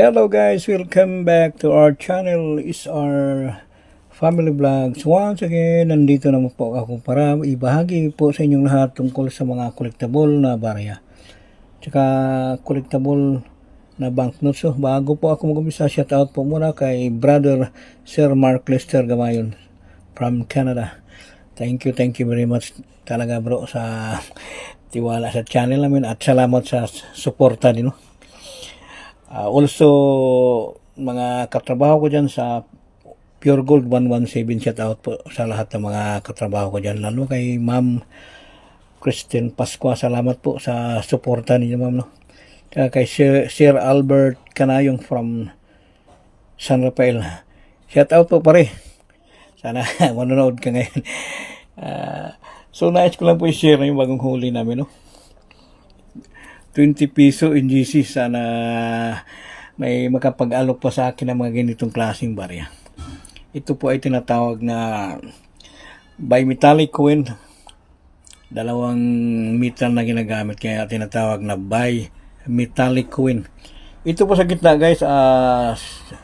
Hello guys, welcome back to our channel. Is our family vlogs. Once again, nandito naman po ako para ibahagi po sa inyong lahat tungkol sa mga collectible na barya. Tsaka collectible na banknotes. So, bago po ako mag-umpisa, shout out po muna kay brother Sir Mark Lester Gamayon from Canada. Thank you very much talaga bro sa tiwala sa channel namin at salamat sa suporta din. Also, mga katrabaho ko dyan sa Pure Gold 117, shout out po sa lahat ng mga katrabaho ko dyan. Lalo kay Ma'am Christine Pascua, salamat po sa suporta ninyo ma'am. No? Kaya kay Sir Albert Canayong from San Rafael, shout out po pare. Sana manonood ka ngayon. So, nais ko lang po i-share yung bagong huli namin. No? 20 piso in GC. Sana may makapag-alok pa sa akin ng mga ganitong klaseng barya. Ito po ay tinatawag na bimetallic coin. Dalawang metal na ginagamit kaya tinatawag na bimetallic coin. Ito po sa gitna guys,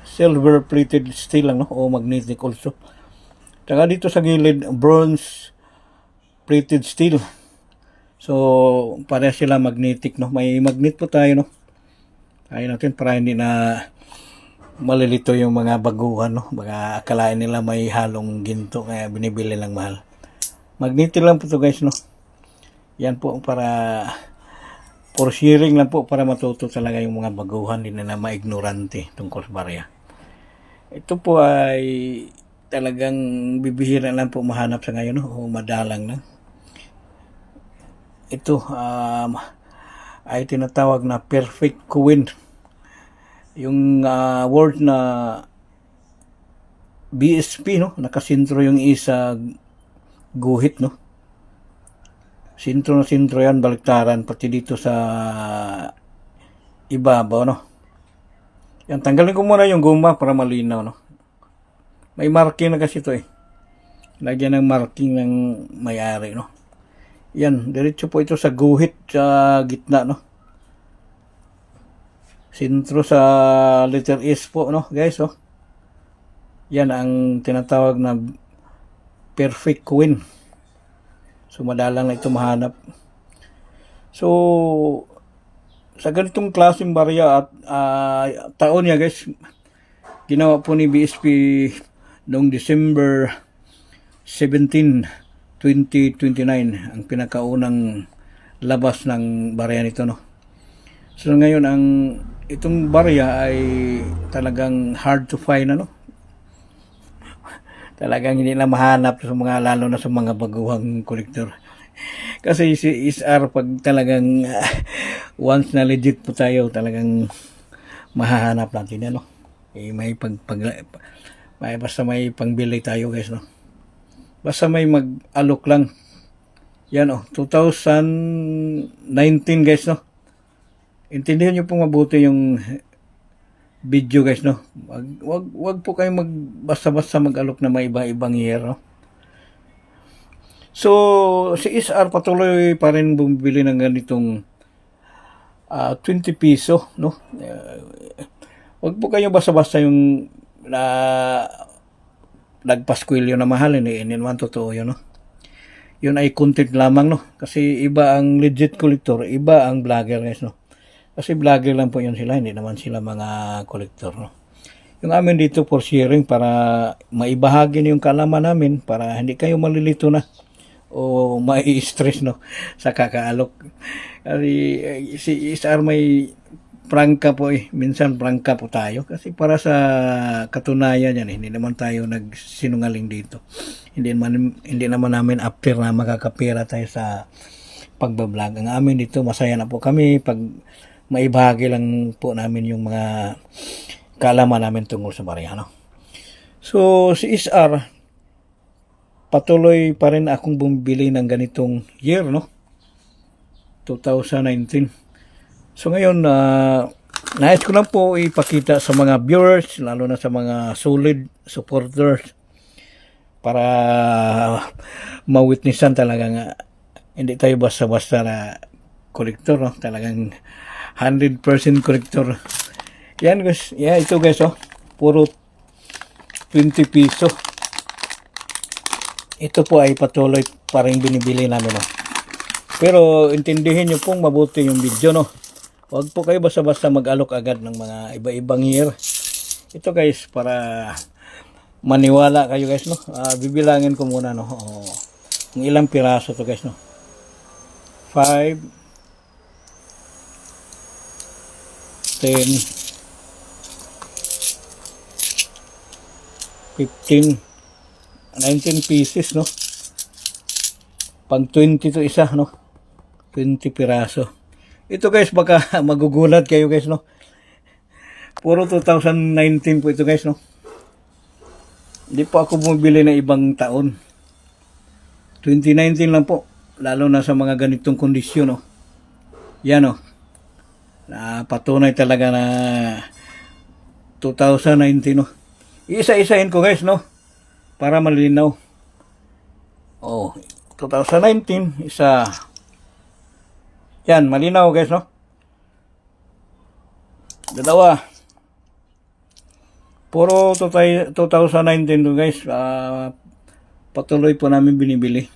silver plated steel lang, no? O magnetic also. Saka dito sa gilid, bronze plated steel. So, pareha sila magnetic, no? May magnet po tayo, no? Tayo natin para hindi na malilito yung mga baguhan, no? Baka akalain nila may halong ginto, kaya binibili lang mahal. Magnetic lang po to guys, no? Yan po para for sharing lang po para matuto talaga yung mga baguhan, hindi na maignorante tungkol sa barya. Ito po ay talagang bibihira lang po mahanap sa ngayon, no? O madalang na. Ito ay tinatawag na perfect coin. Yung word na BSP, no? Nakasintro yung isa guhit, no? Sintro na sintro yan, baliktaran pati dito sa ibabaw, no? Yan, tanggalin ko muna yung guma para malinaw, no? May marking na kasi ito eh. Lagyan ng marking ng may-ari, no? Yan, diretso po ito sa guhit sa gitna, no? Sintro sa letter S po, no, guys, oh. Yan ang tinatawag na perfect coin. So, madalang na ito mahanap. So, sa ganitong klaseng barya at taon niya, guys, ginawa po ni BSP noong December 17, 2029 ang pinakaunang labas ng barya nito, no. So ngayon itong barya ay talagang hard to find, ano. Talagang hindi na mahanap sa mga, lalo na sa mga baguhang kolektor. Kasi si SR pag talagang once na legit po tayo, talagang mahahanap natin, ano. Basta may pangbili tayo, guys, no. Basta may mag-alok lang. Yan, oh, 2019 guys, no. Intindihan nyo pong mabuti yung video, guys, no. Wag po kayo basta-basta mag-alok na may iba-ibang year, no. So, si SR patuloy pa rin bumibili ng ganitong 20 piso, no. Wag po kayo basta-basta yung nagpaskwilyo na mahal, hindi naman totoo yun, no? Yun ay content lamang, no? Kasi iba ang legit collector, iba ang vlogger, guys, no? Kasi vlogger lang po yun sila, hindi naman sila mga collector, no? Yung amin dito for sharing, para maibahagi niyo yung kaalaman namin, para hindi kayo malilito na o mai-stress, no, sa kakaalok. Kasi si SR may prangka po eh. Minsan prangka po tayo. Kasi para sa katunayan yan, hindi naman tayo nagsinungaling dito. Hindi naman namin after na makakapira tayo sa pagbablog. Ang amin dito, masaya na po kami pag maibahagi lang po namin yung mga kaalaman namin tungkol sa barya, no? So, si SR, patuloy pa rin akong bumibili ng ganitong year, no? 2019. So ngayon, nais ko lang po ipakita sa mga viewers, lalo na sa mga solid supporters, para ma-witnessan talaga nga hindi tayo basta-basta na collector, no? Talagang 100% collector Yan guys, yeah, ito guys oh. Puro 20 piso. Ito po ay patuloy pa rin binibili namin oh. Pero intindihin nyo pong mabuti yung video no. Huwag po kayo basta-basta mag-alok agad ng mga iba-ibang year. Ito guys para maniwala kayo guys no. Bibilangin ko muna no. Kung ilang piraso to guys no. 5 10 15 19 pieces no. Pag 20 to isa no. 20 piraso. Ito guys baka magugulat kayo guys no. Puro 2019 po ito guys no. Hindi po ako bumibili ng ibang taon. 2019 lang po. Lalo na sa mga ganitong kondisyon no. Yan no. Patunay talaga na 2019 no. Isa-isahin ko guys no. Para malinaw. 2019 isa. Yan, malinaw guys no. Dalawa. Puro 2019 to guys. Patuloy po namin binibili.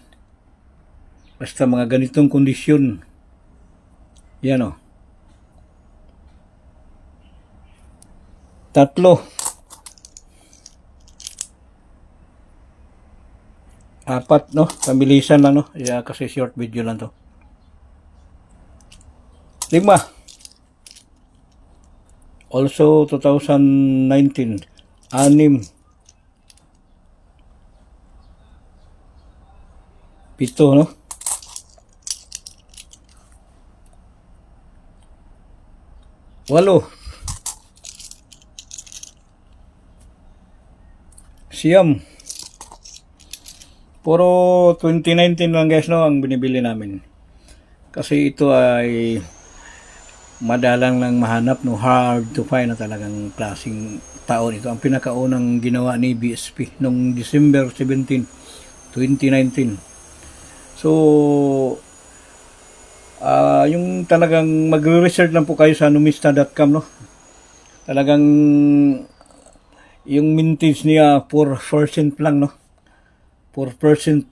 Basta mga ganitong kondisyon. Yan o. 3. 4 no. Pabilisan lang no. Kasi short video lang to. 5. Also 2019. 6. 7 no. 8. 9. Puro 2019 lang guys no ang binibili namin. Kasi ito ay madalang lang mahanap no, hard to find na talagang klaseng taon ito. Ang pinakaunang ginawa ni BSP noong December 17, 2019. So yung talagang magre-research lang po kayo sa numista.com no. Talagang yung mintage niya 4% lang no. 4%.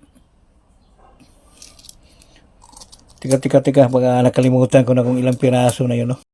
Tika, baka nakalimutan ko na kung ilang piraso na yun, no?